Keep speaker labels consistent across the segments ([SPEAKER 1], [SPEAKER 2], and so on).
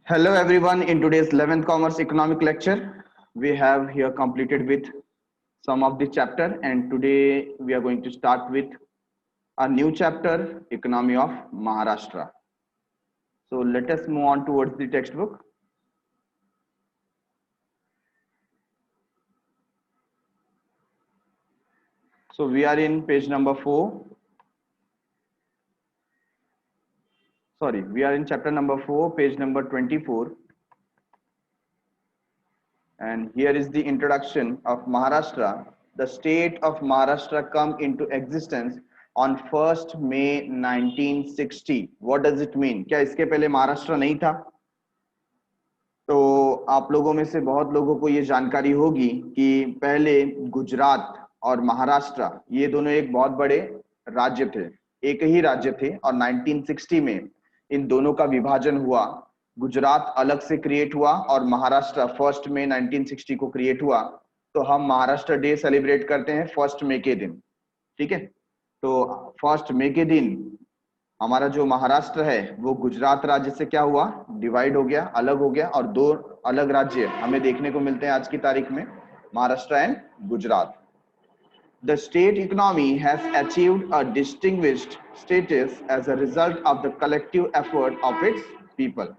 [SPEAKER 1] Hello everyone, in today's 11th Commerce Economic Lecture, we have here completed with some of the chapter, and today we are going to start with a new chapter, Economy of Maharashtra. So let us move on towards the textbook. So we are in page number 4. Sorry, we are in chapter number 4, page number 24. And here is the introduction of Maharashtra. The state of Maharashtra come into existence on 1st May 1960. What does it mean? क्या इसके पहले महाराष्ट्र नहीं था? तो आप लोगों में से बहुत लोगों को ये जानकारी होगी कि पहले गुजरात और महाराष्ट्र ये दोनों एक बहुत बड़े राज्य थे, एक ही राज्य थे, और 1960 में इन दोनों का विभाजन हुआ। गुजरात अलग से क्रिएट हुआ और महाराष्ट्र 1 मई 1960 को क्रिएट हुआ। तो हम महाराष्ट्र डे सेलिब्रेट करते हैं 1 मई के दिन, ठीक है। तो 1 मई के दिन हमारा जो महाराष्ट्र है वो गुजरात राज्य से क्या हुआ, डिवाइड हो गया, अलग हो गया, और दो अलग राज्य हमें देखने को मिलते हैं आज की तारीख में, Maharashtra and Gujarat. The state economy has achieved a distinguished status as a result of the collective effort of its people.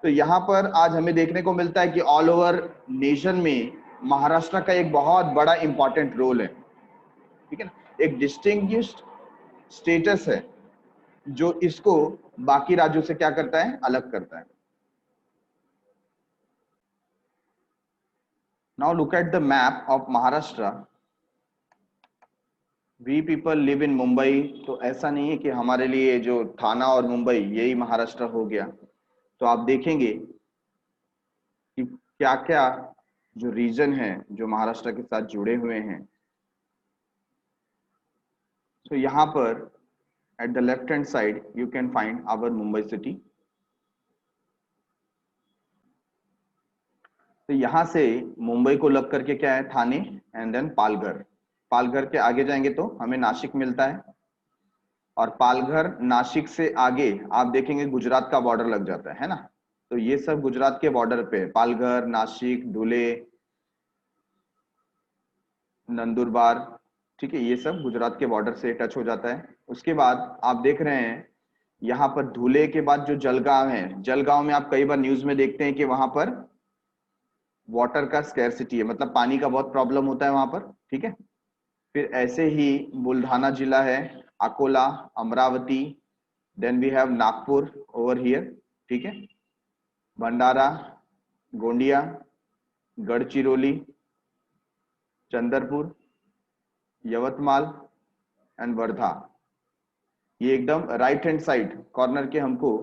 [SPEAKER 1] तो यहाँ पर आज हमें देखने को मिलता है कि ऑल ओवर नेशन में महाराष्ट्र का एक बहुत बड़ा इंपॉर्टेंट रोल है, ठीक है ना। एक डिस्टिंग्विश्ड स्टेटस है जो इसको बाकी राज्यों से क्या करता है, अलग करता है। Now look at the map of Maharashtra. We people live in Mumbai, तो ऐसा नहीं है कि हमारे लिए जो थाना और मुंबई यही महाराष्ट्र हो गया। तो आप देखेंगे कि क्या क्या जो रीजन है जो महाराष्ट्र के साथ जुड़े हुए हैं। तो यहाँ पर at the left hand side you can find our Mumbai city. तो यहाँ से मुंबई को लग करके क्या है, थाने, एंड देन पालघर। पालघर के आगे जाएंगे तो हमें नासिक मिलता है, और पालघर नासिक से आगे आप देखेंगे गुजरात का बॉर्डर लग जाता है ना। तो ये सब गुजरात के बॉर्डर पे, पालघर, नासिक, धुले, नंदुरबार, ठीक है, ये सब गुजरात के बॉर्डर से टच हो जाता है। उसके बाद आप देख रहे हैं यहाँ पर धुले के बाद जो जलगांव है, जलगांव में आप कई बार न्यूज में देखते हैं कि वहां पर वाटर का स्कैरसिटी है, मतलब पानी का बहुत प्रॉब्लम होता है वहां पर, ठीक है। फिर ऐसे ही बुल्ढाना जिला है, Akola, Amravati, then we have Nagpur over here, ठीक है, भंडारा, गोंडिया, गढ़चिरौली, चंदरपुर, यवतमाल एंड वर्धा। ये एकदम राइट हैंड साइड कॉर्नर के हमको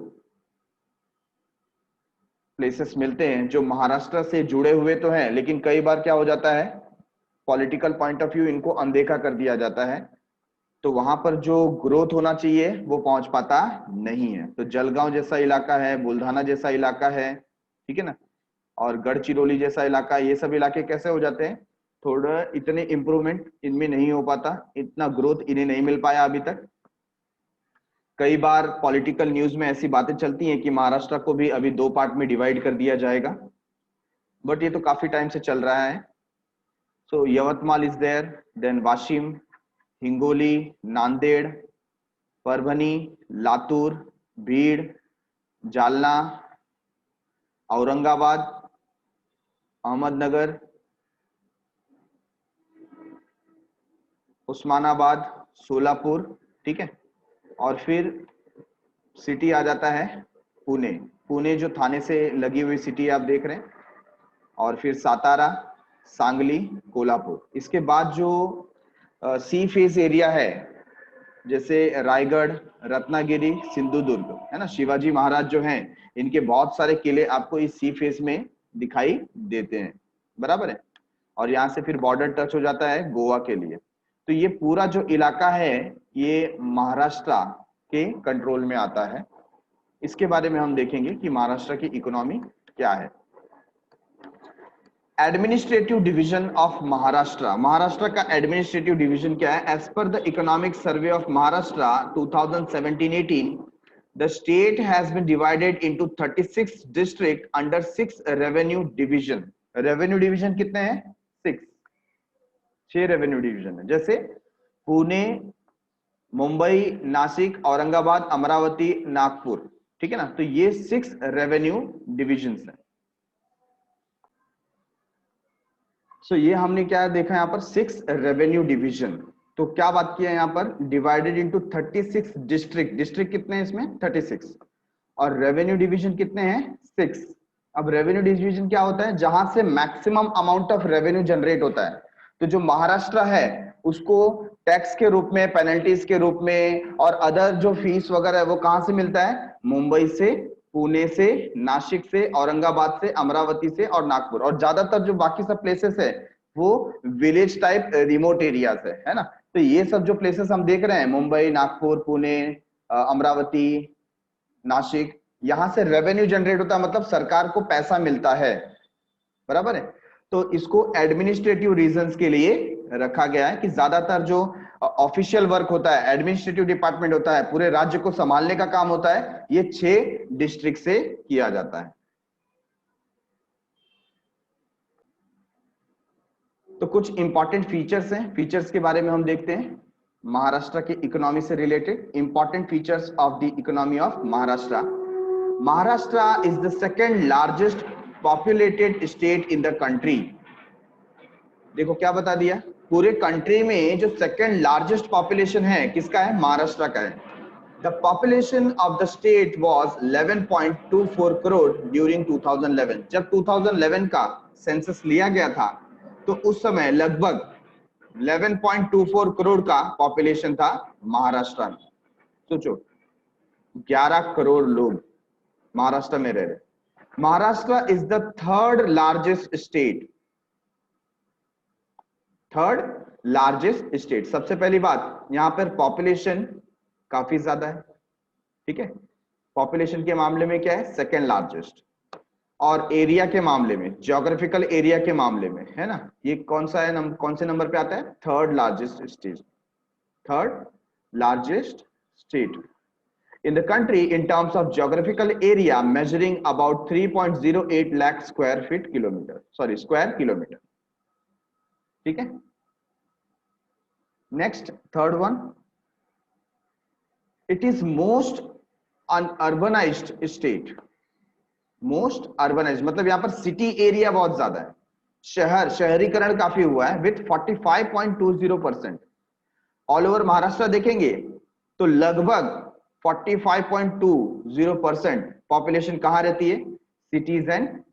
[SPEAKER 1] प्लेसेस मिलते हैं जो महाराष्ट्र से जुड़े हुए तो हैं, लेकिन कई बार क्या हो जाता है, पॉलिटिकल पॉइंट ऑफ व्यू इनको अनदेखा कर दिया जाता है। तो वहां पर जो ग्रोथ होना चाहिए वो पहुंच पाता नहीं है। तो जलगांव जैसा इलाका है, बुल्ढाना जैसा इलाका है, ठीक है ना, और गढ़चिरौली जैसा इलाका, ये सब इलाके कैसे हो जाते हैं, थोड़ा इतने इंप्रूवमेंट इनमें नहीं हो पाता, इतना ग्रोथ इन्हें नहीं मिल पाया अभी तक। कई बार पॉलिटिकल न्यूज में ऐसी बातें चलती हैं कि महाराष्ट्र को भी अभी 2 पार्ट में डिवाइड कर दिया जाएगा, बट ये तो काफी टाइम से चल रहा है। So Yavatmal is there, then Washim, Hingoli, Nanded, Parbhani, Latur, Beed, Jalna, Aurangabad, Ahmednagar, Osmanabad, Solapur, ठीक है, और फिर सिटी आ जाता है पुणे। पुणे जो थाने से लगी हुई सिटी आप देख रहे हैं, और फिर सातारा, सांगली, कोल्हापुर। इसके बाद जो सी फेस एरिया है, जैसे रायगढ़, रत्नागिरी, सिंधुदुर्ग, है ना, शिवाजी महाराज जो हैं इनके बहुत सारे किले आपको इस सी फेस में दिखाई देते हैं, बराबर है। और यहाँ से फिर बॉर्डर टच हो जाता है गोवा के लिए। तो ये पूरा जो इलाका है ये महाराष्ट्र के कंट्रोल में आता है। इसके बारे में हम देखेंगे कि महाराष्ट्र की इकोनॉमी क्या है। Administrative division of Maharashtra, Maharashtra का एडमिनिस्ट्रेटिव डिवीजन क्या है, as per the economic survey of Maharashtra 2017-18, The state has been divided into 36 district under 6 revenue division. Revenue division कितने हैं? 6 रेवेन्यू डिवीजन है, जैसे पुणे, मुंबई, नासिक, औरंगाबाद, अमरावती, नागपुर, ठीक है ना। तो ये 6 रेवेन्यू डिविजन्स हैं। सो ये हमने क्या देखा यहाँ पर, 6 रेवेन्यू डिवीजन। तो क्या बात किया यहाँ पर, डिवाइडेड इनटू 36 डिस्ट्रिक्ट। डिस्ट्रिक्ट कितने हैं इसमें? 36। और रेवेन्यू डिवीजन कितने हैं? 6। अब रेवेन्यू डिवीजन क्या होता है? जहां से maximum amount of revenue generate होता है। तो जो महाराष्ट्र है उसको टैक्स के रूप में, पेनल्टीज के रूप में और अदर जो फीस वगैरह है वो कहां से मिलता है? मुंबई से, पुणे से, नासिक से, औरंगाबाद से, अमरावती से और नागपुर। और ज्यादातर जो बाकी सब प्लेसेस है वो विलेज टाइप रिमोट एरियाज है ना। तो ये सब जो प्लेसेस हम देख रहे हैं, मुंबई, नागपुर, पुणे, अमरावती, नासिक, यहां से रेवेन्यू जनरेट होता है, मतलब सरकार को पैसा मिलता है, बराबर है। तो इसको एडमिनिस्ट्रेटिव रीजंस के लिए रखा गया है कि ज्यादातर जो ऑफिशियल वर्क होता है, एडमिनिस्ट्रेटिव डिपार्टमेंट होता है, पूरे राज्य को संभालने का काम होता है, ये 6 डिस्ट्रिक्ट से किया जाता है। तो कुछ इंपॉर्टेंट फीचर्स हैं, फीचर्स के बारे में हम देखते हैं। महाराष्ट्र के इकोनॉमी से related important features of the economy of Maharashtra. Maharashtra is the second largest populated state in the country. देखो क्या बता दिया, पूरे कंट्री में जो सेकेंड लार्जेस्ट पॉपुलेशन है किसका है? महाराष्ट्र का है। The population of the state was 11.24 crore during 2011। जब 2011 का सेंसस लिया गया था तो उस समय लगभग 11.24 करोड़ का पॉपुलेशन था महाराष्ट्र में। सोचो 11 करोड़ लोग महाराष्ट्र में रह रहे। Maharashtra is the third largest state, third largest state. सबसे पहली बात, यहां पर पॉपुलेशन काफी ज्यादा है, ठीक है। पॉपुलेशन के मामले में क्या है? Second largest. और एरिया के मामले में, ज्योग्राफिकल एरिया के मामले में, है ना, ये कौन सा है, कौन से नंबर पे आता है? Third largest state, third largest state in the country in terms of geographical area, measuring about 3.08 lakh square kilometer, ठीक है। Next third one, it is most unurbanized state. Most urbanized मतलब यहां पर सिटी एरिया बहुत ज्यादा है, शहरीकरण काफी हुआ है विथ 45.20%। ऑल ओवर महाराष्ट्र देखेंगे तो लगभग 45.20% पॉपुलेशन कहां रहती है? सिटीज एंड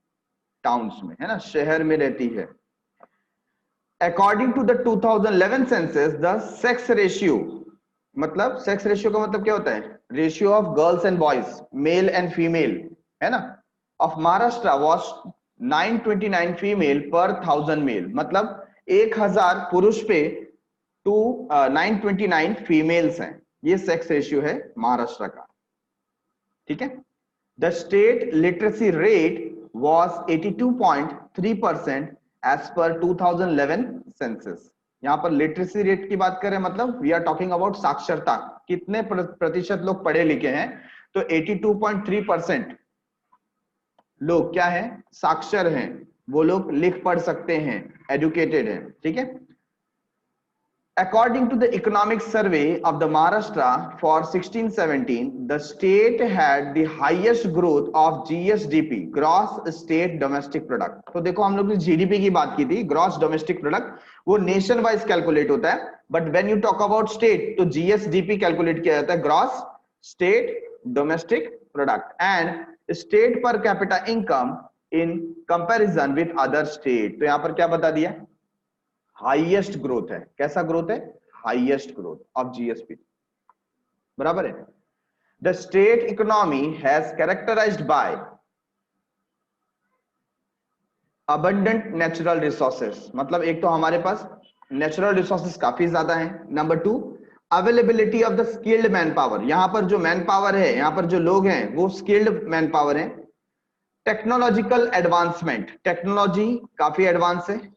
[SPEAKER 1] टाउन्स में, है ना, शहर में रहती है। According to the 2011 census, the sex ratio, मतलब सेक्स रेशियो का मतलब क्या होता है? Ratio of girls and boys, male and female, है ना, ऑफ महाराष्ट्र वाज 929 फीमेल पर 1000 मेल। मतलब 1000 पुरुष पे 929 फीमेल्स हैं। ये सेक्स रेशियो है महाराष्ट्र का, ठीक है। The state literacy rate was 82.3% as per 2011 census. यहां पर लिटरेसी रेट की बात करें, मतलब वी आर टॉकिंग अबाउट साक्षरता, कितने प्रतिशत लोग पढ़े लिखे हैं? तो 82.3% लोग क्या है? साक्षर हैं, वो लोग लिख पढ़ सकते हैं, एजुकेटेड हैं, ठीक है। According to the economic survey of the Maharashtra for 16-17, the state had the highest growth of GSDP, Gross State Domestic Product। तो देखो हम लोग ने GDP की बात की थी, Gross Domestic Product, वो नेशन वाइज कैलकुलेट होता है, but when you talk about state तो GSDP कैलकुलेट किया जाता है, Gross State Domestic Product, and state per capita income in comparison with other state. तो यहां पर क्या बता दिया? हाईएस्ट ग्रोथ है। कैसा ग्रोथ है? हाईएस्ट ग्रोथ ऑफ जीएसपी, बराबर है। The state economy has characterised by abundant natural resources, मतलब एक तो हमारे पास नेचुरल रिसोर्सेस काफी ज्यादा हैं। Number 2, availability of the skilled man power, यहां पर जो मैन पावर है, यहां पर जो लोग हैं वो स्किल्ड मैन पावर है। टेक्नोलॉजिकल एडवांसमेंट, टेक्नोलॉजी काफी एडवांस है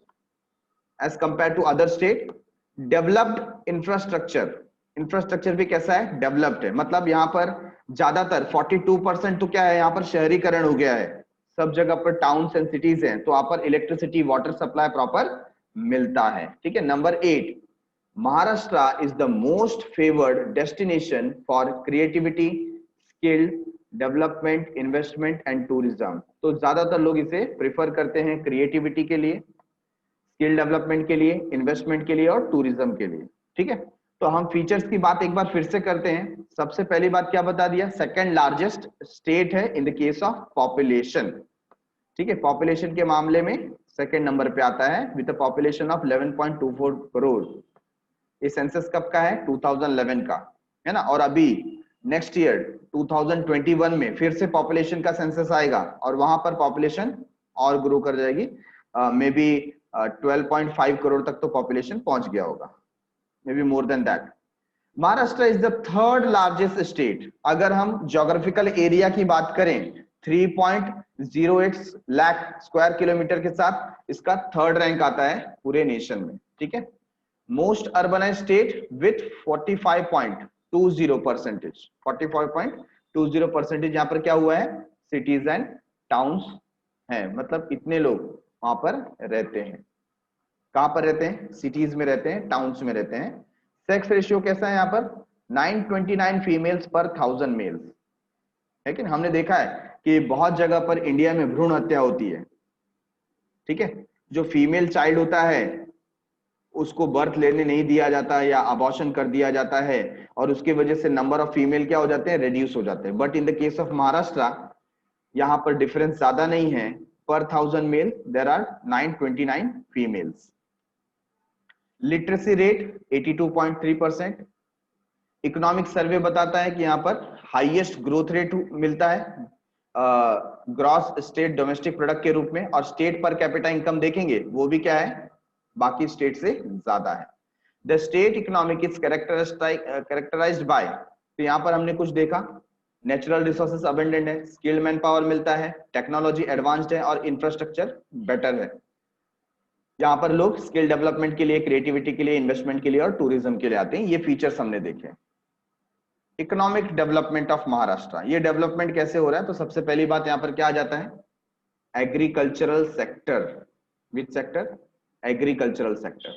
[SPEAKER 1] as compared to other state. Developed infrastructure, infrastructure भी कैसा है, डेवलप्ड है। मतलब यहाँ पर ज्यादातर 42% तो क्या है, यहाँ पर शहरीकरण हो गया है, सब जगह पर टाउन्स एंड सिटीज हैं, तो यहाँ पर इलेक्ट्रिसिटी वाटर सप्लाई प्रॉपर मिलता है। ठीक है। Number 8, Maharashtra is the most favoured destination for creativity, skill development, investment and tourism. तो ज्यादातर लोग इसे प्रिफर करते हैं क्रिएटिविटी के लिए, स्किल डेवलपमेंट के लिए, इन्वेस्टमेंट के लिए और टूरिज्म के लिए। ठीक है। तो हम फीचर्स की बात एक बार फिर से करते हैं। सबसे पहली बात क्या बता दिया, सेकंड लार्जेस्ट स्टेट है इन द केस ऑफ पॉपुलेशन। ठीक है। पॉपुलेशन के मामले में सेकंड नंबर पे आता है with a population of 11.24 crore. ये सेंसस कब का है, 2011 का है ना। और अभी नेक्स्ट ईयर 2021 में फिर से पॉपुलेशन का सेंसस आएगा और वहां पर पॉपुलेशन और ग्रो कर जाएगी, मे बी 12.5 करोड़ तक तो पॉपुलेशन पहुंच गया होगा, may be more than that. Maharashtra is the third largest state. अगर हम ज्योग्राफिकल एरिया की बात करें 3.08 लाख स्क्वायर किलोमीटर के साथ इसका थर्ड रैंक आता है पूरे नेशन में। ठीक है। मोस्ट अर्बनाइज्ड स्टेट विथ 45.20%, 45.20% यहाँ पर क्या हुआ है, सिटीज एंड टाउन्स है। मतलब इतने लोग वहां पर रहते हैं। कहां पर रहते हैं, सिटीज में रहते हैं, टाउन्स में रहते हैं। सेक्स रेशियो कैसा है यहाँ पर, 929 फीमेल्स पर 1000 मेल्स। लेकिन हमने देखा है कि बहुत जगह पर इंडिया में भ्रूण हत्या होती है। ठीक है। जो फीमेल चाइल्ड होता है उसको बर्थ लेने नहीं दिया जाता या अबॉर्शन कर दिया जाता है और उसकी वजह से नंबर ऑफ फीमेल क्या हो जाते हैं, रिड्यूस हो जाते हैं। But in the case of Maharashtra यहाँ पर डिफरेंस ज्यादा नहीं है, per 1000 male there are 929 females. Literacy rate 82.3%। Economic survey बताता है कि यहाँ पर हाईएस्ट ग्रोथ रेट मिलता है ग्रॉस स्टेट डोमेस्टिक प्रोडक्ट के रूप में, और स्टेट पर कैपिटा इनकम देखेंगे वो भी क्या है, बाकी स्टेट से ज्यादा है। The state economic is characterised by, तो यहाँ पर हमने कुछ देखा, नेचुरल रिसोर्सेज अबंडेंट है, स्किल्ड मैन पावर मिलता है, टेक्नोलॉजी एडवांस्ड है और इंफ्रास्ट्रक्चर बेटर है। यहाँ पर लोग स्किल डेवलपमेंट के लिए, क्रिएटिविटी के लिए, इन्वेस्टमेंट के लिए और टूरिज्म के लिए आते हैं। ये फीचर्स हमने देखे। इकोनॉमिक डेवलपमेंट ऑफ महाराष्ट्र, ये डेवलपमेंट कैसे हो रहा है, तो सबसे पहली बात यहाँ पर क्या आ जाता है, agricultural sector. Which sector, agricultural sector.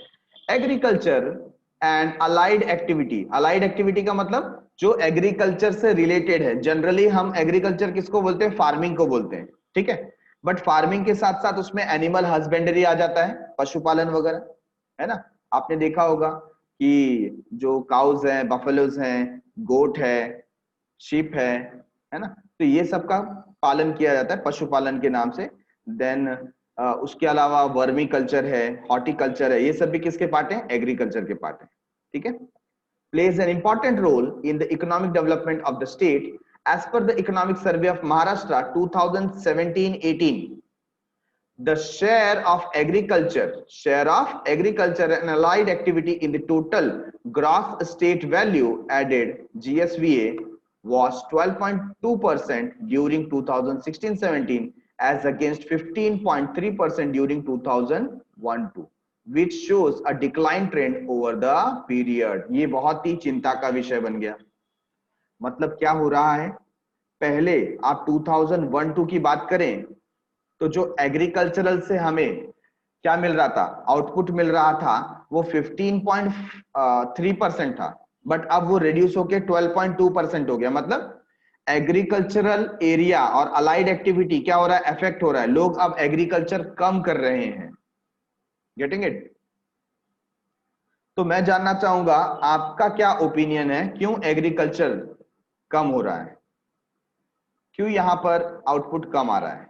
[SPEAKER 1] Agriculture and allied activity, allied activity का मतलब जो एग्रीकल्चर से रिलेटेड है। जनरली हम एग्रीकल्चर किसको बोलते हैं, फार्मिंग को बोलते हैं। ठीक है। बट फार्मिंग के साथ साथ उसमें एनिमल हस्बेंड्री आ जाता है, पशुपालन वगैरह, है ना। आपने देखा होगा कि जो काउज हैं, बफेलोज हैं, गोट है, शीप है ना, तो ये सब का पालन किया जाता है पशुपालन के नाम से। देन उसके अलावा वर्मी कल्चर है, हॉर्टिकल्चर है, ये सब भी किसके पार्ट है, एग्रीकल्चर के पार्ट है। ठीक है। plays an important role in the economic development of the state. As per the economic survey of Maharashtra 2017-18, the share of agriculture and allied activity in the total gross state value added GSVA was 12.2% during 2016-17 as against 15.3% during 2001-2, which shows a decline trend over the period. ये बहुत ही चिंता का विषय बन गया। मतलब क्या हो रहा है, पहले आप 2001-2 की बात करें तो जो एग्रीकल्चरल से हमें क्या मिल रहा था, आउटपुट मिल रहा था, वो 15.3% था, बट अब वो रिड्यूस होके 12.2% हो गया। मतलब एग्रीकल्चरल एरिया और अलाइड एक्टिविटी क्या हो रहा है, अफेक्ट हो रहा है। लोग अब एग्रीकल्चर कम कर रहे हैं। Getting it. तो मैं जानना चाहूंगा आपका क्या ओपिनियन है, क्यों एग्रीकल्चर कम हो रहा है, क्यों यहां पर आउटपुट कम आ रहा है।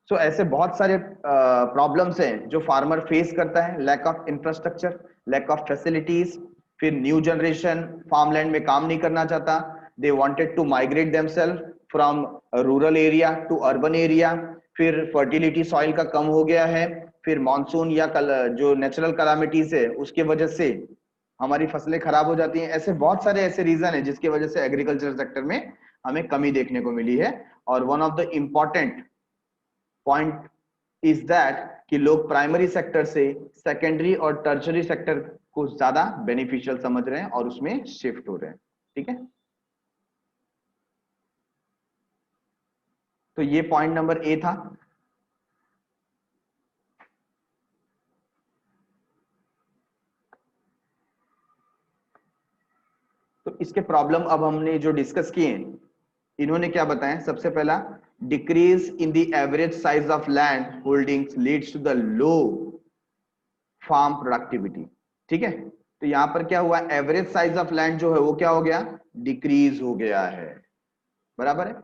[SPEAKER 1] तो ऐसे बहुत सारे प्रॉब्लम्स हैं जो फार्मर फेस करता है, lack of infrastructure, lack of facilities, फिर न्यू जनरेशन फार्मलैंड में काम नहीं करना चाहता, they wanted to migrate themselves from rural area to urban area, फिर फर्टिलिटी सॉइल का कम हो गया है, फिर मानसून या जो नेचुरल कैलामिटीज है उसके वजह से हमारी फसलें खराब हो जाती हैं। ऐसे बहुत सारे ऐसे रीजन है जिसकी वजह से एग्रीकल्चर सेक्टर में हमें कमी देखने को मिली है। और one of the important point is that कि लोग प्राइमरी सेक्टर से सेकेंडरी और टर्शरी सेक्टर को ज्यादा बेनिफिशियल समझ रहे हैं और उसमें शिफ्ट हो रहे हैं। ठीक है, तो ये पॉइंट नंबर ए था। तो इसके प्रॉब्लम अब हमने जो डिस्कस किए, इन्होंने क्या बताया? सबसे पहला, decrease in the average size of land holdings leads to the low farm productivity. ठीक है, तो यहां पर क्या हुआ? एवरेज साइज ऑफ लैंड जो है वो क्या हो गया? डिक्रीज हो गया है। बराबर है।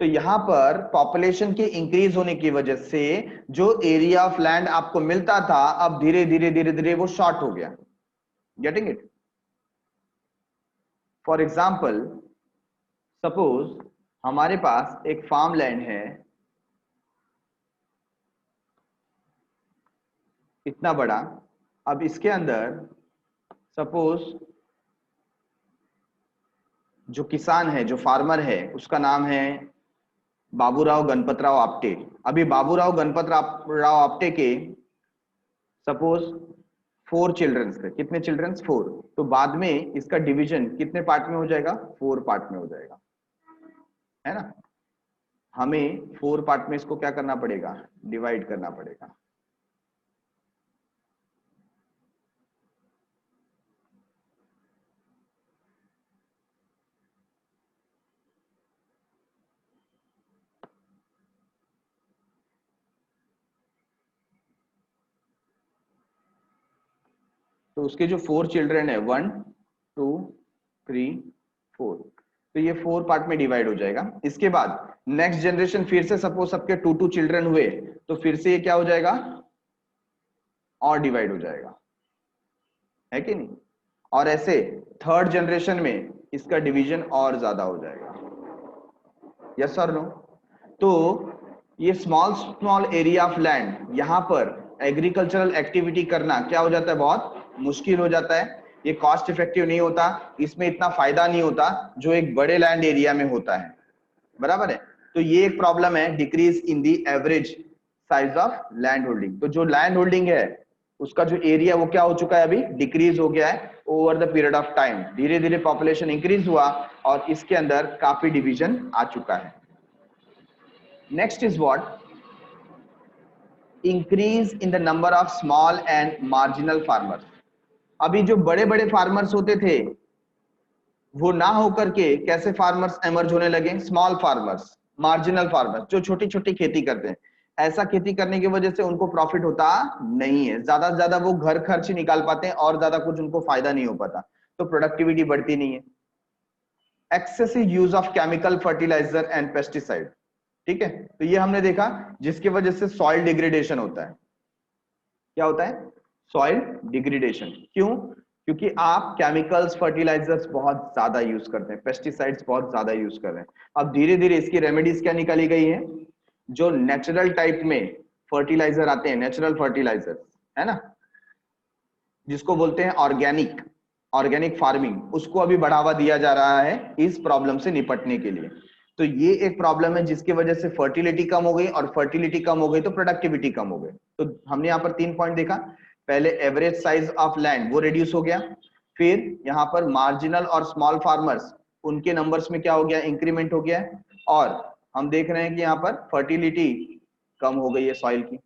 [SPEAKER 1] तो यहां पर पॉपुलेशन के इंक्रीज होने की वजह से जो एरिया ऑफ लैंड आपको मिलता था, अब धीरे धीरे धीरे धीरे वो शॉर्ट हो गया। Getting it? For example, suppose हमारे पास एक फार्म लैंड है इतना बड़ा। अब इसके अंदर सपोज जो किसान है, जो फार्मर है, उसका नाम है बाबूराव गणपतराव आपटे। अभी बाबूराव गणपतराव आपटे के सपोज 4 चिल्ड्रंस थे। कितने चिल्ड्रंस? 4। तो बाद में इसका डिवीजन कितने पार्ट में हो जाएगा? 4 पार्ट में हो जाएगा, है ना? हमें 4 पार्ट में इसको क्या करना पड़ेगा? डिवाइड करना पड़ेगा। तो उसके जो 4 चिल्ड्रन है, 1 2 3 4, तो ये 4 पार्ट में डिवाइड हो जाएगा। इसके बाद नेक्स्ट जनरेशन फिर से सपोज सबके 2 चिल्ड्रन हुए, तो फिर से ये क्या हो जाएगा? और डिवाइड हो जाएगा, है कि नहीं? और ऐसे थर्ड जनरेशन में इसका डिवीजन और ज्यादा हो जाएगा। यस और नो? तो ये small small area of land, यहां पर एग्रीकल्चरल एक्टिविटी करना क्या हो जाता है? बहुत मुश्किल हो जाता है। ये कॉस्ट इफेक्टिव नहीं होता, इसमें इतना फायदा नहीं होता जो एक बड़े लैंड एरिया में होता है। बराबर है? तो ये एक प्रॉब्लम है, decrease in the average size of land holding. तो जो लैंड होल्डिंग है उसका जो एरिया वो क्या हो चुका है? अभी डिक्रीज हो गया है over the period of time. धीरे धीरे पॉपुलेशन इंक्रीज हुआ और इसके अंदर काफी डिवीजन आ चुका है। Next is what? Increase in the number of small and marginal farmers. अभी जो बड़े बड़े फार्मर्स होते थे वो ना होकर के कैसे फार्मर्स एमर्ज होने लगे? स्मॉल फार्मर्स, मार्जिनल फार्मर्स, जो छोटी छोटी खेती करते हैं। ऐसा खेती करने की वजह से उनको प्रॉफिट होता नहीं है, ज्यादा से ज्यादा वो घर खर्च ही निकाल पाते हैं और ज्यादा कुछ उनको फायदा नहीं हो पाता, तो प्रोडक्टिविटी बढ़ती नहीं है। Excessive use of chemical fertiliser and pesticide. ठीक है, तो ये हमने देखा जिसकी वजह से सॉइल डिग्रेडेशन होता है। क्या होता है? Soil degradation. क्यों? क्योंकि आप केमिकल्स फर्टिलाइजर्स बहुत ज्यादा यूज करते हैं, पेस्टिसाइड्स बहुत ज्यादा यूज कर रहे हैं। अब धीरे धीरे इसकी रेमेडीज क्या निकाली गई है? जो नेचुरल टाइप में फर्टिलाइजर आते हैं, नेचुरल फर्टिलाइजर, है ना, जिसको बोलते हैं ऑर्गेनिक, ऑर्गेनिक फार्मिंग, उसको अभी बढ़ावा दिया जा रहा है इस प्रॉब्लम से निपटने के लिए। तो ये एक प्रॉब्लम है जिसकी वजह से फर्टिलिटी कम हो गई, और फर्टिलिटी कम हो गई तो प्रोडक्टिविटी कम हो गई। तो हमने यहाँ पर 3 पॉइंट देखा। पहले एवरेज साइज ऑफ लैंड वो रिड्यूस हो गया, फिर यहाँ पर मार्जिनल और स्मॉल फार्मर्स, उनके नंबर्स में क्या हो गया? इंक्रीमेंट हो गया है। और हम देख रहे हैं कि यहाँ पर फर्टिलिटी कम हो गई है सॉइल की।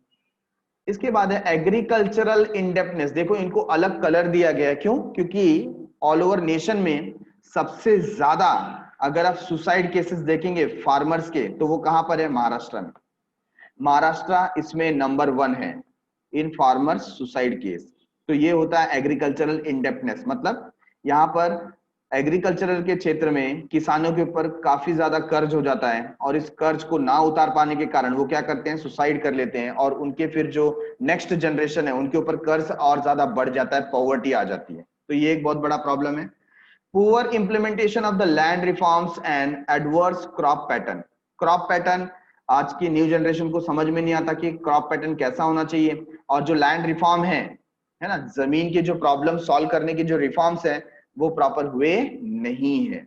[SPEAKER 1] इसके बाद है एग्रीकल्चरल इनडेप्थनेस। देखो इनको अलग कलर दिया गया है, क्यों? क्योंकि ऑल ओवर नेशन में सबसे ज्यादा अगर आप सुसाइड केसेस देखेंगे फार्मर्स के, तो वो कहां पर है? महाराष्ट्र में। महाराष्ट्र इसमें नंबर 1 है इन फार्मर्स सुसाइड केस। तो ये होता है एग्रीकल्चरल इनडेप्थनेस। मतलब यहाँ पर एग्रीकल्चरल के क्षेत्र में किसानों के ऊपर काफी ज्यादा कर्ज हो जाता है, और इस कर्ज को ना उतार पाने के कारण वो क्या करते हैं? सुसाइड कर लेते हैं, और उनके फिर जो नेक्स्ट जनरेशन है उनके ऊपर कर्ज और ज्यादा बढ़ जाता है, पॉवर्टी आ जाती है। तो ये एक बहुत बड़ा प्रॉब्लम है। Poor implementation of the land reforms and adverse crop pattern. Crop pattern आज की न्यू जनरेशन को समझ में नहीं आता कि क्रॉप पैटर्न कैसा होना चाहिए, और जो लैंड रिफॉर्म है ना, जमीन के जो प्रॉब्लम सॉल्व करने के जो रिफॉर्म्स है वो प्रॉपर हुए नहीं है।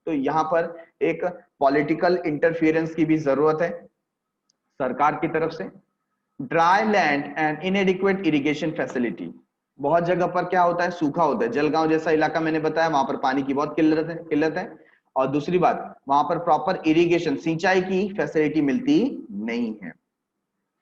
[SPEAKER 1] तो यहाँ पर एक पॉलिटिकल इंटरफियरेंस की भी जरूरत है सरकार की तरफ से। Dry land and इनएडिक्वेट irrigation facility, बहुत जगह पर क्या होता है, सूखा होता है। जलगांव जैसा इलाका मैंने बताया, वहां पर पानी की बहुत किल्लत है। और दूसरी बात, वहां पर प्रॉपर इरिगेशन, सिंचाई की फैसिलिटी मिलती नहीं है।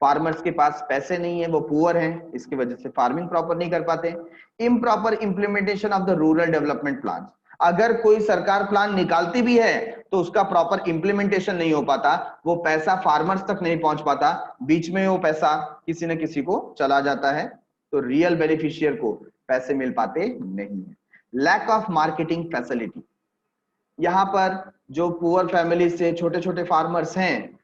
[SPEAKER 1] फार्मर्स के पास पैसे नहीं है, वो पुअर हैं, इसकी वजह से फार्मिंग प्रॉपर नहीं कर पाते। Improper implementation of the rural development plan, अगर कोई सरकार प्लान निकालती भी है तो उसका प्रॉपर इंप्लीमेंटेशन नहीं हो पाता, वो पैसा फार्मर्स तक नहीं पहुंच पाता, बीच में वो पैसा किसी न किसी को चला जाता है, तो रियल बेनिफिशियर को पैसे मिल पाते नहीं है। लैक ऑफ मार्केटिंग फैसिलिटी, यहां पर जो पुअर फैमिली से छोटे छोटे फार्मर्स हैं,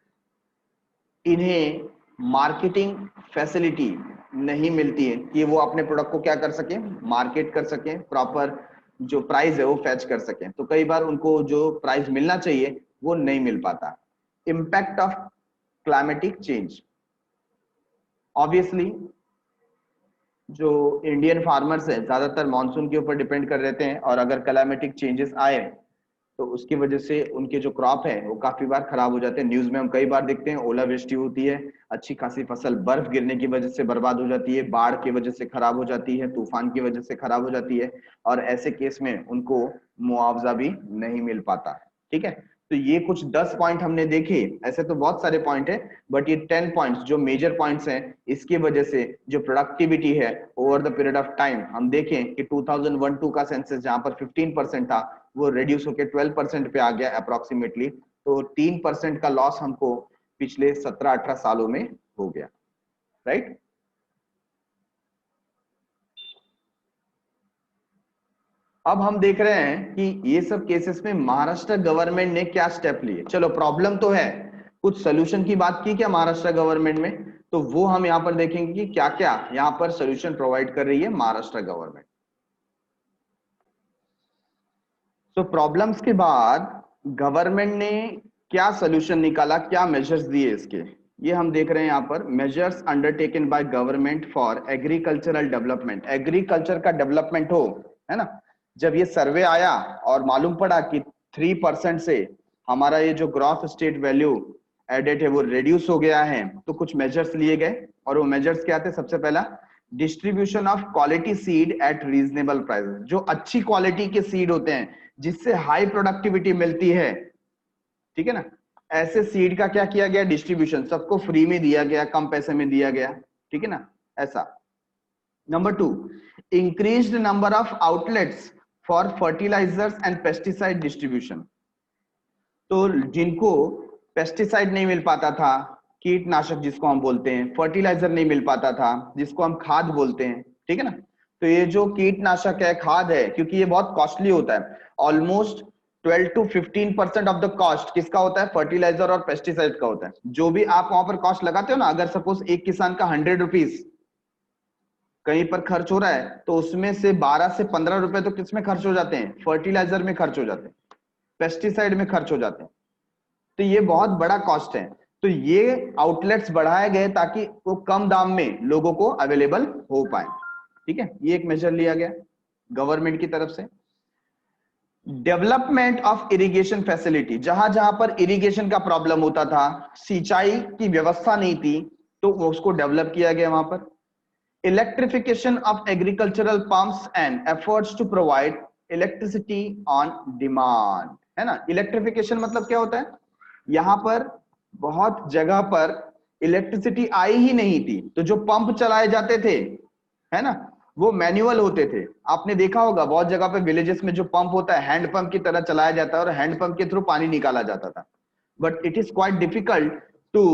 [SPEAKER 1] इन्हें मार्केटिंग फैसिलिटी नहीं मिलती है कि वो अपने प्रोडक्ट को क्या कर सके, मार्केट कर सके, प्रॉपर जो प्राइस है वो फैच कर सके। तो कई बार उनको जो प्राइस मिलना चाहिए वो नहीं मिल पाता। Impact of climatic change, obviously जो इंडियन फार्मर्स है ज्यादातर मानसून के ऊपर डिपेंड कर रहते हैं, और अगर क्लाइमेटिक चेंजेस आए तो उसकी वजह से उनके जो क्रॉप है वो काफी बार खराब हो जाते हैं। न्यूज में हम कई बार देखते हैं ओलावृष्टि होती है, अच्छी खासी फसल बर्फ गिरने की वजह से बर्बाद हो जाती है, बाढ़ की वजह से खराब हो जाती है, तूफान की वजह से खराब हो जाती है, और ऐसे केस में उनको मुआवजा भी नहीं मिल पाता। ठीक है, तो ये कुछ 10 पॉइंट हमने देखे, ऐसे तो बहुत सारे पॉइंट है, बट ये 10 पॉइंट्स जो मेजर पॉइंट्स हैं, इसकी वजह से जो प्रोडक्टिविटी है over the period of time, हम देखें कि 2001-2 का सेंसस जहां पर 15% था, वो रिड्यूस होकर 12% पे आ गया अप्रोक्सीमेटली। तो 3% का लॉस हमको पिछले 17-18 सालों में हो गया, राइट। अब हम देख रहे हैं कि ये सब केसेस में महाराष्ट्र गवर्नमेंट ने क्या स्टेप लिए। चलो प्रॉब्लम तो है, कुछ सोल्यूशन की बात की क्या महाराष्ट्र गवर्नमेंट में, तो वो हम यहाँ पर देखेंगे कि क्या क्या यहाँ पर सोल्यूशन प्रोवाइड कर रही है महाराष्ट्र गवर्नमेंट। तो प्रॉब्लम्स के बाद गवर्नमेंट ने क्या सोल्यूशन निकाला, क्या मेजर्स दिए इसके, ये हम देख रहे हैं यहाँ पर। Measures undertaken by government for agricultural development, agriculture का डेवलपमेंट हो, है ना। जब ये सर्वे आया और मालूम पड़ा कि 3% से हमारा ये जो ग्रॉस स्टेट वैल्यू एडेड है वो रिड्यूस हो गया है, तो कुछ मेजर्स लिए गए। और वो मेजर्स क्या थे, सबसे पहला distribution of quality seed eight reasonable price, जो अच्छी क्वालिटी के सीड होते हैं जिससे हाई प्रोडक्टिविटी मिलती है, ठीक है ना, ऐसे सीड का क्या किया गया, डिस्ट्रीब्यूशन सबको फ्री में दिया गया, कम पैसे में दिया गया, ठीक है ना, ऐसा। Number 2, increased number of outlets for fertilisers and pesticide distribution. तो जिनको पेस्टिसाइड नहीं मिल पाता था, कीटनाशक जिसको हम बोलते हैं, फर्टिलाइजर नहीं मिल पाता था जिसको हम खाद बोलते हैं, ठीक है ना, तो ये जो कीटनाशक है, खाद है, क्योंकि ये बहुत कॉस्टली होता है, almost 12 to 15% of the cost किसका होता है, फर्टिलाइजर और पेस्टिसाइड का होता है। जो भी आप वहां पर कॉस्ट लगाते हो ना, अगर सपोज एक किसान का 100 रुपीज कहीं पर खर्च हो रहा है, तो उसमें से 12 से 15 रुपए तो किसमें खर्च हो जाते हैं, फर्टिलाइजर में खर्च हो जाते हैं, पेस्टिसाइड में खर्च हो जाते हैं। तो ये बहुत बड़ा कॉस्ट है। तो ये आउटलेट्स बढ़ाए गए ताकि वो कम दाम में लोगों को अवेलेबल हो पाए, ठीक है, ये एक मेजर लिया गया गवर्नमेंट की तरफ से। डेवलपमेंट ऑफ इरिगेशन फैसिलिटी, जहां जहां पर इरिगेशन का प्रॉब्लम होता था, सिंचाई की व्यवस्था नहीं थी, तो उसको डेवलप किया गया वहां पर। Electrification of agricultural pumps and efforts to provide electricity on demand, है ना। इलेक्ट्रिफिकेशन मतलब क्या होता है, यहां पर बहुत जगह पर इलेक्ट्रिसिटी आई ही नहीं थी, तो जो पंप चलाए जाते थे, है ना, वो मैनुअल होते थे। आपने देखा होगा बहुत जगह पे विलेजेस में जो पंप होता है हैंड पंप की तरह चलाया जाता है और हैंड पंप के थ्रू पानी निकाला जाता था, but it is quite difficult to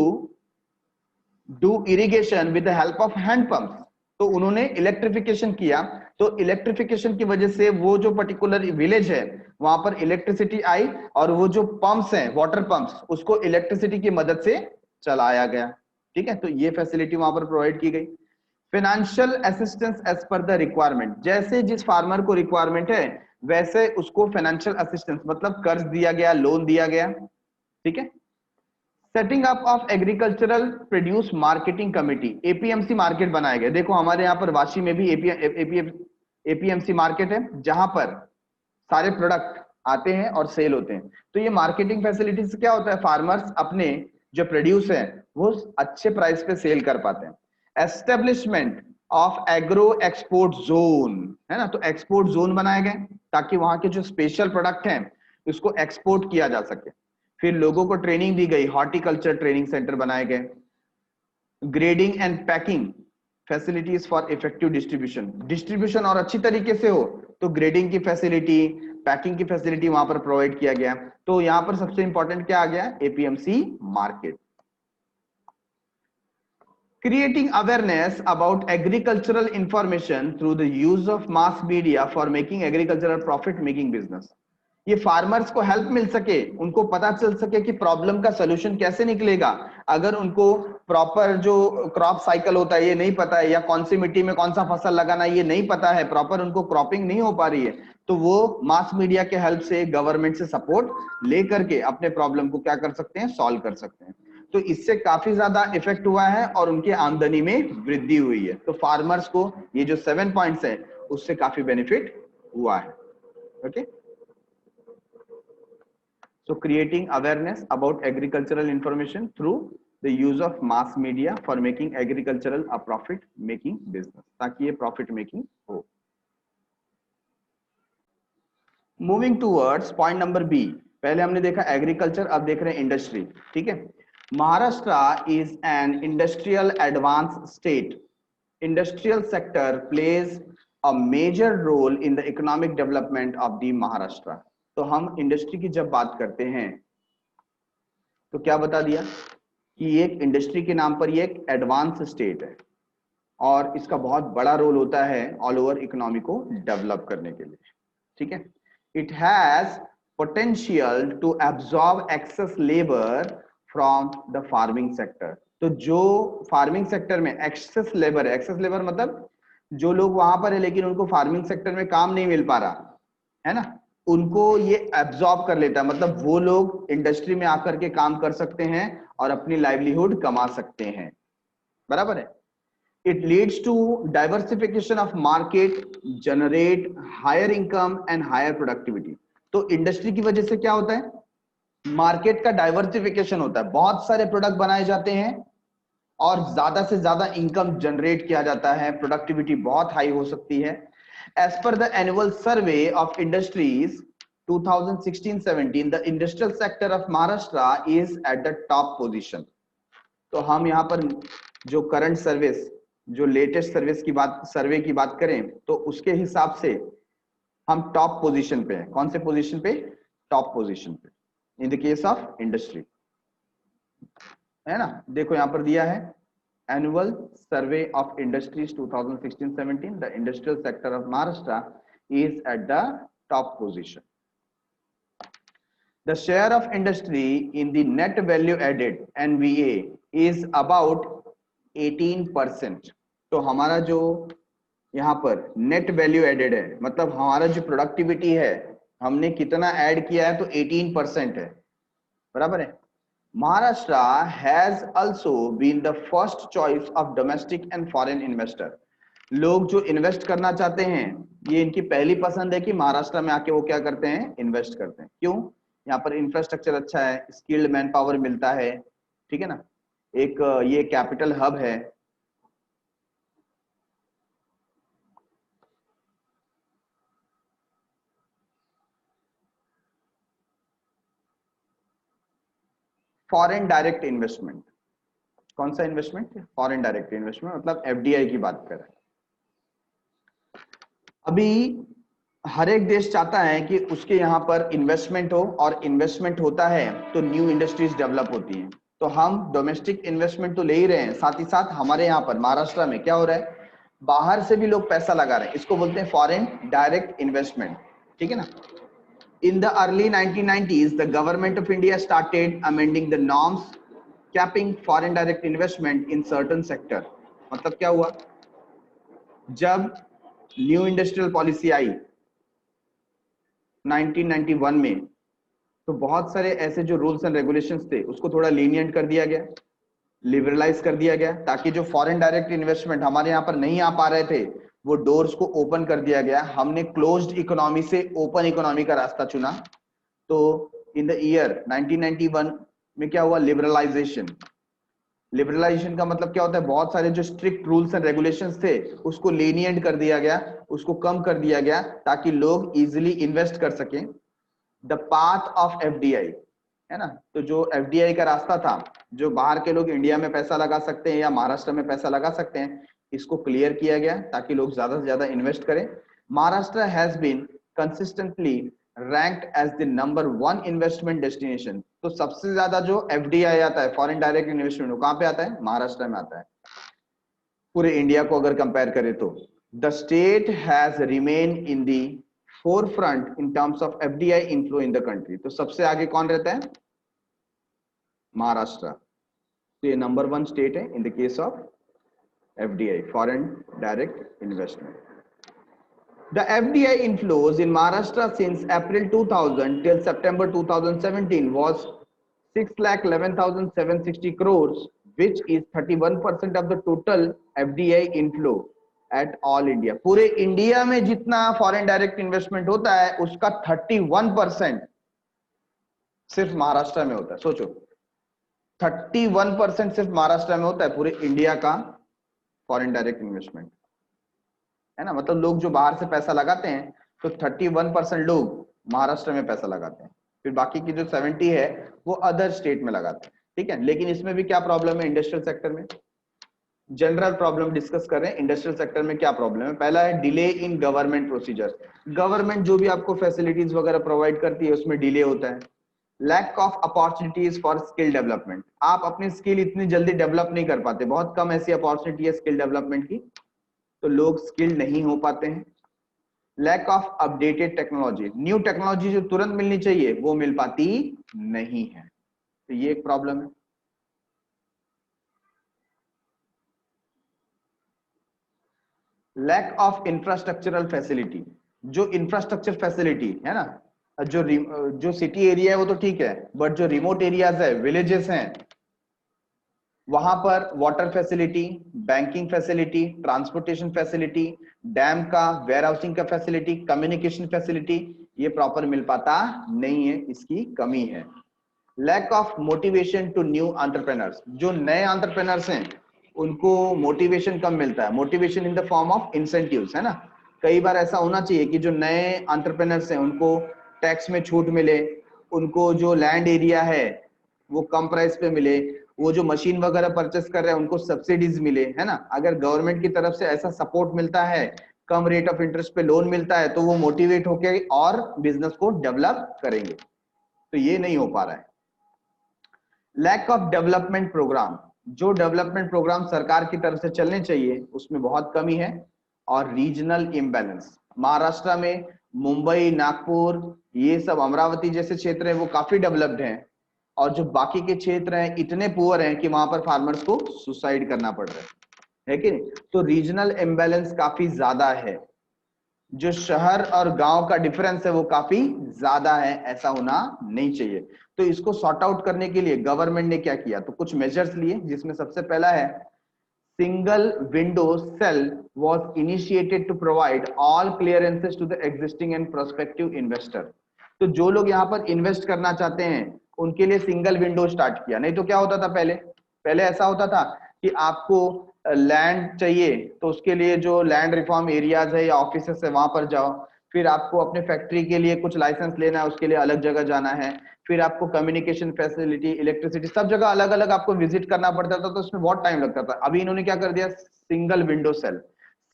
[SPEAKER 1] do irrigation with the help of hand pump. तो उन्होंने इलेक्ट्रिफिकेशन किया, तो इलेक्ट्रिफिकेशन की वजह से वो जो पर्टिकुलर विलेज है वहां पर इलेक्ट्रिसिटी आई, और वो जो पंप्स हैं, वाटर पंप्स, उसको इलेक्ट्रिसिटी की मदद से चलाया गया, ठीक है। तो ये फैसिलिटी वहां पर प्रोवाइड की गई। Financial assistance as per the requirement, जैसे जिस फार्मर को रिक्वायरमेंट है वैसे उसको फाइनेंशियल असिस्टेंस मतलब कर्ज दिया गया, लोन दिया गया, ठीक है। Setting up of agricultural produce marketing committee, APMC market बनाया गया। देखो हमारे यहाँ पर वाशी में भी एपीएमसी मार्केट है, जहां पर सारे प्रोडक्ट आते हैं और सेल होते हैं। तो ये मार्केटिंग फैसिलिटी से क्या होता है, फार्मर्स अपने जो प्रोड्यूस है वो अच्छे प्राइस पे सेल कर पाते हैं। Establishment of agro export zone, है ना, तो एक्सपोर्ट जोन बनाए गए ताकि वहां के जो स्पेशल प्रोडक्ट हैं उसको एक्सपोर्ट किया जा सके। फिर लोगों को ट्रेनिंग दी गई, हॉर्टिकल्चर ट्रेनिंग सेंटर बनाए गए। Grading and packing facilities for effective distribution, distribution और अच्छी तरीके से हो तो ग्रेडिंग की फैसिलिटी, पैकिंग की फैसिलिटी वहां पर प्रोवाइड किया गया। तो यहां पर सबसे इंपॉर्टेंट क्या आ गया, APMC market. Creating awareness about agricultural information through the use of mass media for making agricultural profit making business। ये फार्मर्स को हेल्प मिल सके, उनको पता चल सके कि प्रॉब्लम का सोल्यूशन कैसे निकलेगा। अगर उनको प्रॉपर जो क्रॉप साइकिल होता है ये नहीं पता है, या कौन सी मिट्टी में कौन सा फसल लगाना ये नहीं पता है, प्रॉपर उनको क्रॉपिंग नहीं हो पा रही है, तो वो मास मीडिया के हेल्प से, गवर्नमेंट से सपोर्ट लेकर के अपने प्रॉब्लम को क्या कर सकते हैं, सॉल्व कर सकते हैं। तो इससे काफी ज्यादा इफेक्ट हुआ है और उनकी आमदनी में वृद्धि हुई है। तो फार्मर्स को ये जो 7 पॉइंट्स है उससे काफी बेनिफिट हुआ है। Okay, so creating awareness about agricultural information through the use of mass media for making agricultural a profit making business, ताकि ये profit making हो। Moving towards point number B, पहले हमने देखा एग्रीकल्चर, अब देख रहे हैं इंडस्ट्री। ठीक है, Maharashtra is an industrial advance state. Industrial sector plays a major role in the economic development of the Maharashtra. तो हम इंडस्ट्री की जब बात करते हैं तो क्या बता दिया कि एक इंडस्ट्री के नाम पर ये एक एडवांस स्टेट है और इसका बहुत बड़ा रोल होता है ऑल ओवर इकोनॉमी को डेवलप करने के लिए। ठीक है, it has potential to absorb excess labor from the farming sector। तो जो फार्मिंग सेक्टर में एक्सेस लेबर है, एक्सेस लेबर मतलब जो लोग वहां पर है लेकिन उनको फार्मिंग सेक्टर में काम नहीं मिल पा रहा है ना, उनको ये एब्जॉर्ब कर लेता है, मतलब वो लोग इंडस्ट्री में आकर के काम कर सकते हैं और अपनी लाइवलीहुड कमा सकते हैं। बराबर है। It leads to diversification of market, generate higher income and higher productivity। तो इंडस्ट्री की वजह से क्या होता है, मार्केट का डाइवर्सिफिकेशन होता है, बहुत सारे प्रोडक्ट बनाए जाते हैं और ज्यादा से ज्यादा इनकम जनरेट किया जाता है, प्रोडक्टिविटी बहुत हाई हो सकती है। As per the annual survey of industries 2016-17, the industrial sector of Maharashtra is at the top position. तो हम यहाँ पर जो करंट सर्विस, जो लेटेस्ट सर्विस की बात, सर्वे की बात करें तो उसके हिसाब से हम टॉप पोजीशन पे हैं। कौन से पोजीशन पे, टॉप पोजीशन पे इन द केस ऑफ इंडस्ट्री, है ना। देखो यहां पर दिया है annual survey of industries 2016-17, the industrial sector of Maharashtra is at the top position. The share of industry in the net value added NVA is about 18%। तो हमारा जो यहाँ पर नेट वैल्यू एडेड है, मतलब हमारा जो प्रोडक्टिविटी है हमने कितना ऐड किया है, तो 18% है। बराबर है। Maharashtra has also been the first choice of domestic and foreign investor. लोग जो इन्वेस्ट करना चाहते हैं ये इनकी पहली पसंद है कि महाराष्ट्र में आके वो क्या करते हैं, इन्वेस्ट करते हैं। क्यों, यहाँ पर इंफ्रास्ट्रक्चर अच्छा है, स्किल्ड मैन पावर मिलता है, ठीक है ना, एक ये कैपिटल हब है। फॉरेन डायरेक्ट इन्वेस्टमेंट, कौन सा इन्वेस्टमेंट, फॉरेन डायरेक्ट इन्वेस्टमेंट, मतलब एफडीआई की बात करें। अभी हर एक देश चाहता है कि उसके यहाँ पर इन्वेस्टमेंट हो, और इन्वेस्टमेंट होता है तो न्यू इंडस्ट्रीज डेवलप होती हैं। तो हम डोमेस्टिक इन्वेस्टमेंट तो ले ही रहे हैं, साथ ही साथ हमारे यहाँ पर महाराष्ट्र में क्या हो रहा है, बाहर से भी लोग पैसा लगा रहे हैं, इसको बोलते हैं फॉरेन डायरेक्ट इन्वेस्टमेंट। ठीक है ना। In the early 1990s, the government of India started amending the norms capping foreign direct investment in certain sector। मतलब क्या हुआ, जब न्यू इंडस्ट्रियल पॉलिसी आई 1991 में, तो बहुत सारे ऐसे जो रूल्स एंड रेगुलेशंस थे उसको थोड़ा लीनियंट कर दिया गया, लिबरलाइज कर दिया गया, ताकि जो फॉरेन डायरेक्ट इन्वेस्टमेंट हमारे यहाँ पर नहीं आ पा रहे थे वो डोर्स को ओपन कर दिया गया। हमने क्लोज्ड इकोनॉमी से ओपन इकोनॉमी का रास्ता चुना। तो इन द ईयर 1991 में क्या हुआ, लिबरलाइजेशन। लिबरलाइजेशन का मतलब क्या होता है, बहुत सारे जो स्ट्रिक्ट रूल्स एंड रेगुलेशंस थे उसको लीनियंट कर दिया गया, उसको कम कर दिया गया ताकि लोग इजीली इन्वेस्ट कर सकें। द पाथ ऑफ एफडीआई, है ना, तो जो एफडीआई का रास्ता था, जो बाहर के लोग इंडिया में पैसा लगा सकते हैं या महाराष्ट्र में पैसा लगा सकते हैं, इसको क्लियर किया गया ताकि लोग ज्यादा से ज्यादा इन्वेस्ट करें। Maharashtra has been consistently ranked as the number 1 investment destination. तो सबसे ज्यादा जो एफडीआई आता है, फॉरेन डायरेक्ट इन्वेस्टमेंट, वो कहां पे आता है, महाराष्ट्र में आता है, पूरे इंडिया को अगर कंपेयर करें तो। The state has remain in the forefront in terms of FDI inflow in the country. तो सबसे आगे कौन रहता है, महाराष्ट्र। तो ये नंबर 1 स्टेट है इन the case of FDI, foreign direct investment. The FDI inflows in Maharashtra since April 2000 till September 2017 was 6,11,760 crores, which is 31% of the total FDI inflow at all India. पूरे इंडिया में जितना foreign direct investment होता है उसका 31% सिर्फ महाराष्ट्र में होता है। सोचो, 31% सिर्फ महाराष्ट्र में होता है पूरे इंडिया का फॉरेन डायरेक्ट इन्वेस्टमेंट, है ना। मतलब लोग जो बाहर से पैसा लगाते हैं तो 31% लोग महाराष्ट्र में पैसा लगाते हैं, फिर बाकी की जो 70 है वो अदर स्टेट में लगाते हैं, ठीक है। लेकिन इसमें भी क्या प्रॉब्लम है, इंडस्ट्रियल सेक्टर में जनरल प्रॉब्लम डिस्कस कर रहे हैं। इंडस्ट्रियल सेक्टर में क्या प्रॉब्लम है, पहला है delay in government procedure. Government जो भी आपको फैसिलिटीज वगैरह प्रोवाइड करती है उसमें डिले होता है। Lack of opportunities for skill development, आप अपनी स्किल इतनी जल्दी डेवलप नहीं कर पाते, बहुत कम ऐसी अपॉर्चुनिटी है स्किल डेवलपमेंट की, तो लोग स्किल्ड नहीं हो पाते हैं। Lack of updated technology, new technology जो तुरंत मिलनी चाहिए वो मिल पाती नहीं है, तो ये एक प्रॉब्लम है। लैक ऑफ इंफ्रास्ट्रक्चरल फैसिलिटी, जो इंफ्रास्ट्रक्चर फैसिलिटी है ना, जो सिटी एरिया है वो तो ठीक है, बट जो रिमोट एरियाज है, विलेजेस हैं, वहां पर water facility, banking facility, transportation facility, dam का, वेयर हाउसिंग का फैसिलिटी, कम्युनिकेशन फैसिलिटी, ये प्रॉपर मिल पाता नहीं है, इसकी कमी है। Lack of motivation to new entrepreneurs, जो नए एंटरप्रेन्योर्स हैं उनको मोटिवेशन कम मिलता है, motivation in the form of incentives, है ना। कई बार ऐसा होना चाहिए कि जो नए एंटरप्रेन्योर्स हैं उनको टैक्स में छूट मिले, उनको जो लैंड एरिया है वो कम प्राइस पे मिले, वो जो मशीन वगैरह परचेस कर रहे हैं उनको सब्सिडीज मिले, है ना। अगर गवर्नमेंट की तरफ से ऐसा सपोर्ट मिलता है, कम रेट ऑफ इंटरेस्ट पे लोन मिलता है, तो वो मोटिवेट होकर और बिजनेस को डेवलप करेंगे, तो ये नहीं हो पा रहा है। लैक ऑफ डेवलपमेंट प्रोग्राम, जो डेवलपमेंट प्रोग्राम सरकार की तरफ से चलने चाहिए उसमें बहुत कमी है। और रीजनल इम्बैलेंस, महाराष्ट्र में मुंबई, नागपुर, ये सब अमरावती जैसे क्षेत्र है वो काफी डेवलप्ड हैं, और जो बाकी के क्षेत्र हैं इतने पुअर हैं कि वहां पर फार्मर्स को सुसाइड करना पड़ रहा है कि नहीं। तो रीजनल इम्बैलेंस काफी ज्यादा है, जो शहर और गांव का डिफरेंस है वो काफी ज्यादा है, ऐसा होना नहीं चाहिए। तो इसको सॉर्ट आउट करने के लिए गवर्नमेंट ने क्या किया, तो कुछ मेजर्स लिए, जिसमें सबसे पहला है single window cell was initiated to provide all clearances to the existing and prospective investor. तो जो लोग यहाँ पर इन्वेस्ट करना चाहते हैं उनके लिए सिंगल विंडो स्टार्ट किया। नहीं तो क्या होता था, पहले ऐसा होता था कि आपको लैंड चाहिए तो उसके लिए जो लैंड रिफॉर्म एरियाज है या ऑफिसेस है वहां पर जाओ, फिर आपको अपने फैक्ट्री के लिए कुछ लाइसेंस लेना है उसके लिए अलग जगह जाना है, फिर आपको कम्युनिकेशन फैसिलिटी, इलेक्ट्रिसिटी, सब जगह अलग अलग आपको विजिट करना पड़ता था, तो उसमें बहुत टाइम लगता था। अभी इन्होंने क्या कर दिया, सिंगल विंडो सेल,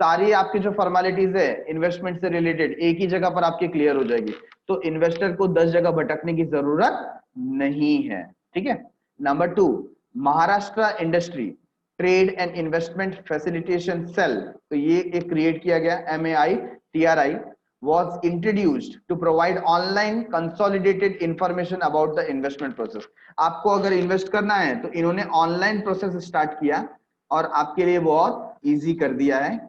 [SPEAKER 1] सारी आपकी जो फॉर्मेलिटीज है इन्वेस्टमेंट से रिलेटेड एक ही जगह पर आपकी क्लियर हो जाएगी, तो इन्वेस्टर को 10 जगह भटकने की जरूरत नहीं है, ठीक है। Number 2, Maharashtra industry trade and investment facilitation cell, तो ये एक क्रिएट किया गया, MAITRI was introduced to provide online consolidated information about the investment process। आपको अगर इन्वेस्ट करना है तो इन्होंने ऑनलाइन प्रोसेस स्टार्ट किया और आपके लिए बहुत इजी कर दिया है,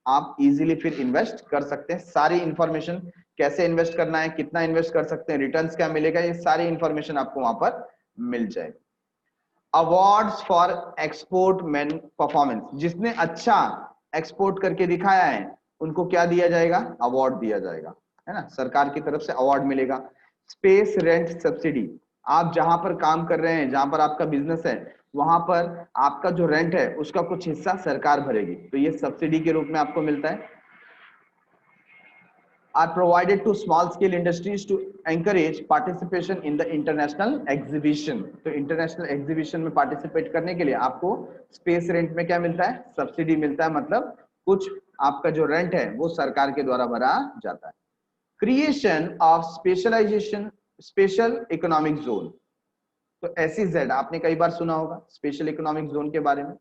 [SPEAKER 1] आप इजीली फिर इन्वेस्ट कर सकते हैं। सारी इंफॉर्मेशन, कैसे इन्वेस्ट करना है, कितना इन्वेस्ट कर सकते हैं, रिटर्न्स क्या मिलेगा, ये सारी इंफॉर्मेशन आपको वहां पर मिल जाएगी। Awards for export man performance, जिसने अच्छा एक्सपोर्ट करके दिखाया है उनको क्या दिया जाएगा, अवार्ड दिया जाएगा, है ना, सरकार की तरफ से अवार्ड मिलेगा। स्पेस रेंट सब्सिडी, आप जहां पर काम कर रहे हैं, जहां पर आपका बिजनेस है, वहां पर आपका जो रेंट है उसका कुछ हिस्सा सरकार भरेगी, तो ये सब्सिडी के रूप में आपको मिलता है। Are provided to small scale industries to encourage participation in the international exhibition। तो इंटरनेशनल एग्जीबिशन में पार्टिसिपेट करने के लिए आपको स्पेस रेंट में क्या मिलता है, सब्सिडी मिलता है, मतलब कुछ आपका जो रेंट है वो सरकार के द्वारा भरा जाता है। Creation of specialisation, special economic zone. तो SEZ आपने कई बार सुना होगा स्पेशल इकोनॉमिक जोन के बारे में,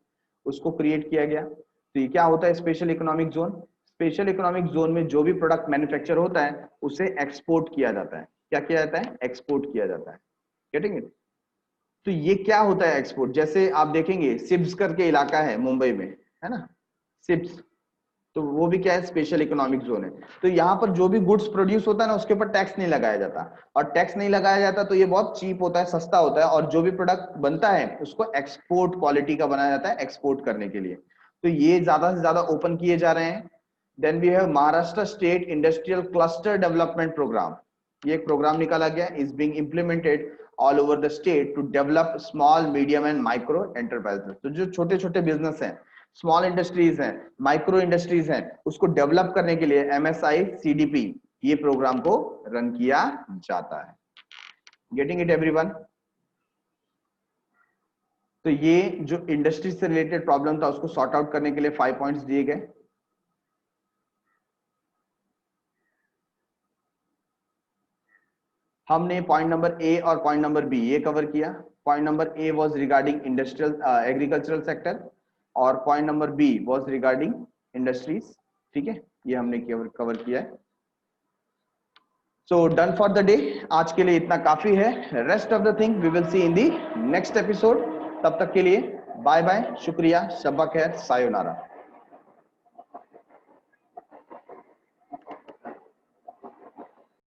[SPEAKER 1] उसको क्रिएट किया गया। तो ये क्या होता है special economic zone? Special economic zone में जो भी प्रोडक्ट मैन्युफैक्चर होता है उसे एक्सपोर्ट किया जाता है। क्या किया जाता है? एक्सपोर्ट किया जाता है। Getting it? तो ये क्या होता है एक्सपोर्ट? जैसे आप देखेंगे सिप्स करके इलाका है मुंबई में, है ना, सिप्स, तो वो भी क्या है, स्पेशल इकोनॉमिक जोन है। तो यहाँ पर जो भी गुड्स प्रोड्यूस होता है ना उसके ऊपर टैक्स नहीं लगाया जाता, और टैक्स नहीं लगाया जाता तो ये बहुत चीप होता है, सस्ता होता है, और जो भी प्रोडक्ट बनता है उसको एक्सपोर्ट क्वालिटी का बनाया जाता है एक्सपोर्ट करने के लिए। तो ये ज्यादा से ज्यादा ओपन किए जा रहे हैं। Then we have Maharashtra state industrial cluster development programme. ये एक प्रोग्राम निकाला गया, is being implemented all over the state to develop small medium and micro enterprises. तो जो छोटे छोटे बिजनेस हैं, स्मॉल इंडस्ट्रीज हैं, माइक्रो इंडस्ट्रीज हैं, उसको डेवलप करने के लिए MSI CDP ये प्रोग्राम को रन किया जाता है। Getting it everyone? तो ये जो इंडस्ट्री से रिलेटेड प्रॉब्लम था उसको सॉर्ट आउट करने के लिए 5 पॉइंट्स दिए गए। हमने पॉइंट नंबर A और पॉइंट नंबर B ये कवर किया। Point number A was regarding industrial agricultural sector, और point number B was regarding industries. ठीक है, ये हमने कवर किया है। So done for the day, आज के लिए इतना काफी है। Rest of the thing we will see in the next episode. तब तक के लिए बाय बाय, शुक्रिया, शब्बा खैर, सायोनारा।